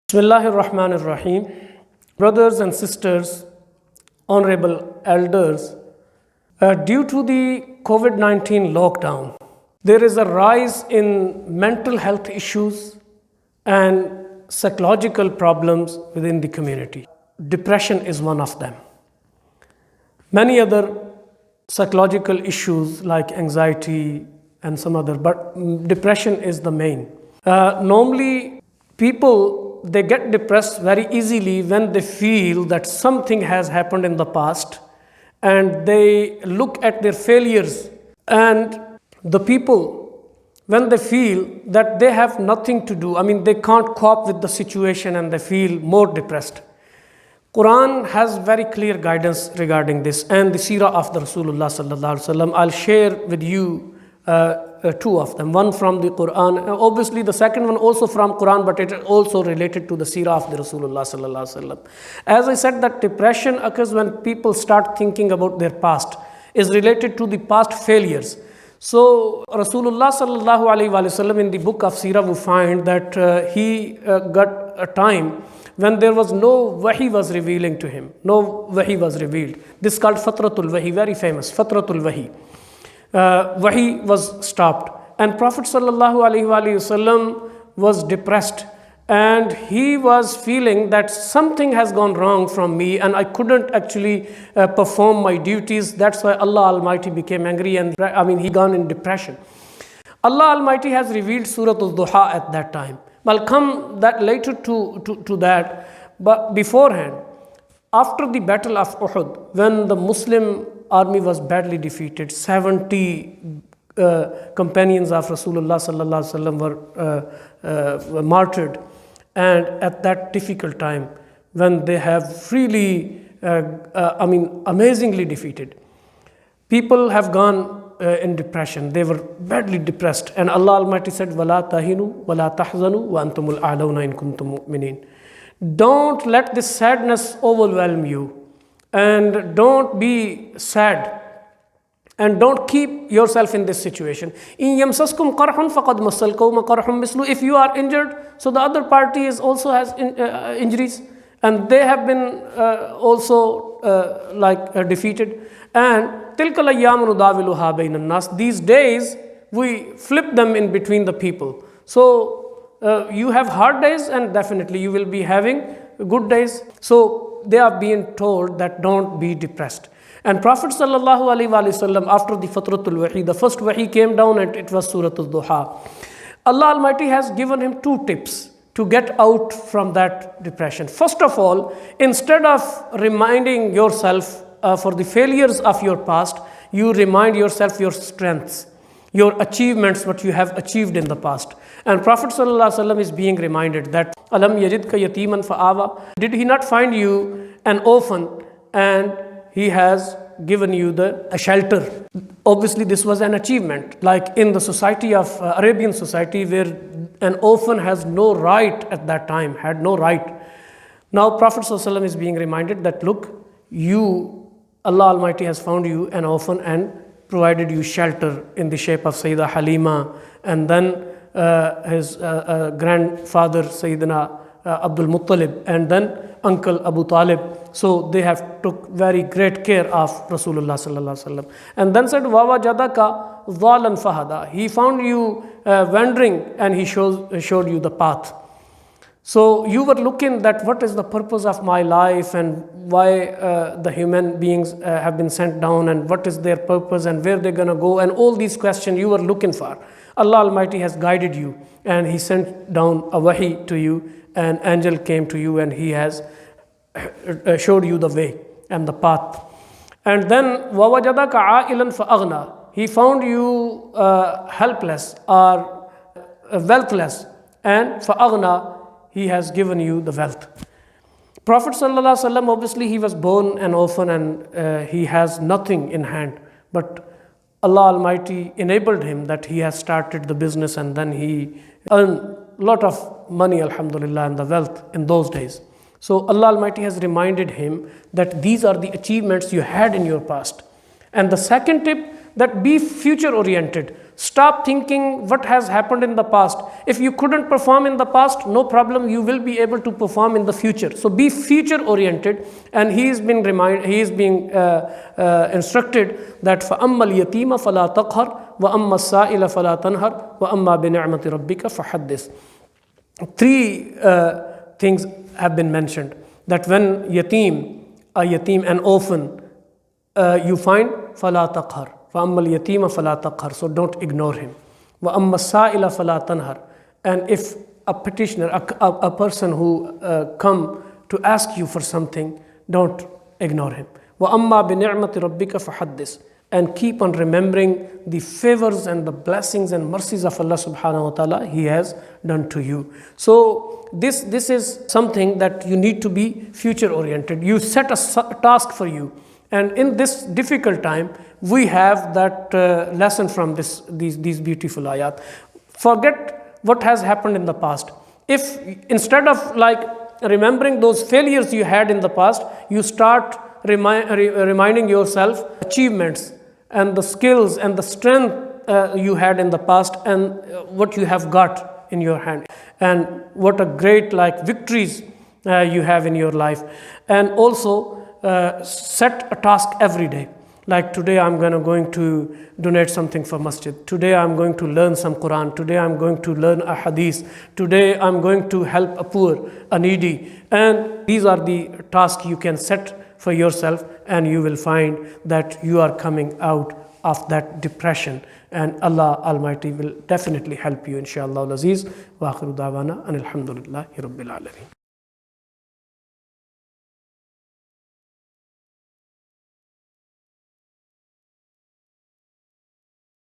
Bismillahir Rahmanir Rahim. Brothers and sisters, honorable elders, due to the COVID 19 lockdown, there is a rise in mental health issues and psychological problems within the community. Depression is one of them. Many other psychological issues like anxiety and some other, but depression is the main. Normally, people they get depressed very easily when they feel that something has happened in the past and they look at their failures, and the people when they feel that they have nothing to do, they can't cope with the situation and they feel more depressed. Quran has very clear guidance regarding this, and the seerah of the Rasulullah sallallahu alaihi wasallam. I'll share with you two of them. One from the Quran, obviously the second one also from Quran, but it is also related to the seerah of the Rasulullah sallallahu alaihi wasallam. As I said, that depression occurs when people start thinking about their past, is related to the past failures. So Rasulullah sallallahu alaihi wasallam, in the book of seerah we find that he got a time when there was no wahi was revealing to him. No wahi was revealed. This is called Fatratul Wahi, very famous, Fatratul Wahi. Wahi was stopped, and Prophet sallallahu alaihi wasallam was depressed, and he was feeling that something has gone wrong from me and I couldn't actually perform my duties. That's why Allah Almighty became angry, and he gone in depression. Allah Almighty has revealed Surah Al-Duha at that time. I'll come that later to that, but beforehand, after the battle of Uhud, when the Muslim army was badly defeated, 70 companions of Rasulullah sallallahu alaihi wasallam were martyred, and at that difficult time, when they have really, amazingly defeated, people have gone in depression. They were badly depressed, and Allah Almighty said, "Wala tahinu, wala tahzanu, wa antumul a'launa in kuntum mu'minin." Don't let this sadness overwhelm you, and don't be sad, and don't keep yourself in this situation. In yamsaskum qarhun faqad massal qawma qarhum mislu. If you are injured, so the other party also has injuries, and they have been also defeated. And tilkal ayyamu nudawiluha bainan nas. These days we flip them in between the people. So you have hard days, and definitely you will be having good days. So they are being told that don't be depressed. And Prophet sallallahu alaihi wasallam, after the Fatratul Wahi, the first Wahi came down, and it was Surah Al-Duha. Allah Almighty has given him two tips to get out from that depression. First of all, instead of reminding yourself for the failures of your past, you remind yourself your strengths, your achievements, what you have achieved in the past. And Prophet ﷺ is being reminded that Alam yajidka yatiman fa'awa. Did he not find you an orphan, and he has given you a shelter? Obviously this was an achievement, like in the society of Arabian society, where an orphan has no right at that time, had no right. Now Prophet ﷺ is being reminded that look, Allah Almighty has found you an orphan and provided you shelter in the shape of Sayyidah Halima, and then his grandfather Sayyidina Abdul Muttalib, and then uncle Abu Talib. So they have took very great care of Rasulullah sallallahu alaihi wasallam. And then said, "Wawajadaka dhalan fahada." He found you wandering, and he showed you the path. So you were looking that what is the purpose of my life, and why the human beings have been sent down, and what is their purpose, and where they're going to go, and all these questions you were looking for. Allah Almighty has guided you, and he sent down a wahi to you, an angel came to you, and he has showed you the way and the path. And then وَوَجَدَكَ عَائِلًا فَأَغْنَى. He found you helpless or wealthless, and فَأَغْنَى, he has given you the wealth. Prophet sallallahu alaihi wasallam, obviously he was born an orphan, and he has nothing in hand, but Allah Almighty enabled him that he has started the business, and then he earned a lot of money, alhamdulillah, and the wealth in those days. So Allah Almighty has reminded him that these are the achievements you had in your past. And the second tip, that be future oriented. Stop thinking what has happened in the past. If you couldn't perform in the past, no problem, you will be able to perform in the future. So be future oriented. And he is being instructed that فَأَمَّا الْيَتِيمَ فَلَا تَقْهَرْ وَأَمَّا السَّائِلَ فَلَا تَنْهَرْ وَأَمَّا بِنِعْمَةِ رَبِّكَ فَحَدِّثْ. Three things have been mentioned, that when a yatim, an orphan, you find فَلَا تَقْهَرْ فَأَمَّا الْيَتِيمَ فَلَا تَقْهَرْ, so don't ignore him. وَأَمَّا السَّائِلَ فَلَا تَنْهَرْ, and if a petitioner, a person who come to ask you for something, don't ignore him. وَأَمَّا بِنِعْمَةِ رَبِّكَ فَحَدِّثْ, and keep on remembering the favors and the blessings and mercies of Allah subhanahu wa ta'ala He has done to you. So this is something that you need to be future oriented. You set a task for you. And in this difficult time, we have that lesson from these beautiful ayat. Forget what has happened in the past. If instead of remembering those failures you had in the past, you start reminding yourself achievements and the skills and the strength you had in the past, and what you have got in your hand, and what a great victories you have in your life. And also set a task every day. Like today I'm going to donate something for masjid. Today I'm going to learn some Quran. Today I'm going to learn a hadith. Today I'm going to help a poor, a needy. And these are the tasks you can set for yourself, and you will find that you are coming out of that depression, and Allah Almighty will definitely help you, inshallah al-aziz. Wa akhiru da'wana anil hamdulillahi rabbil alamin.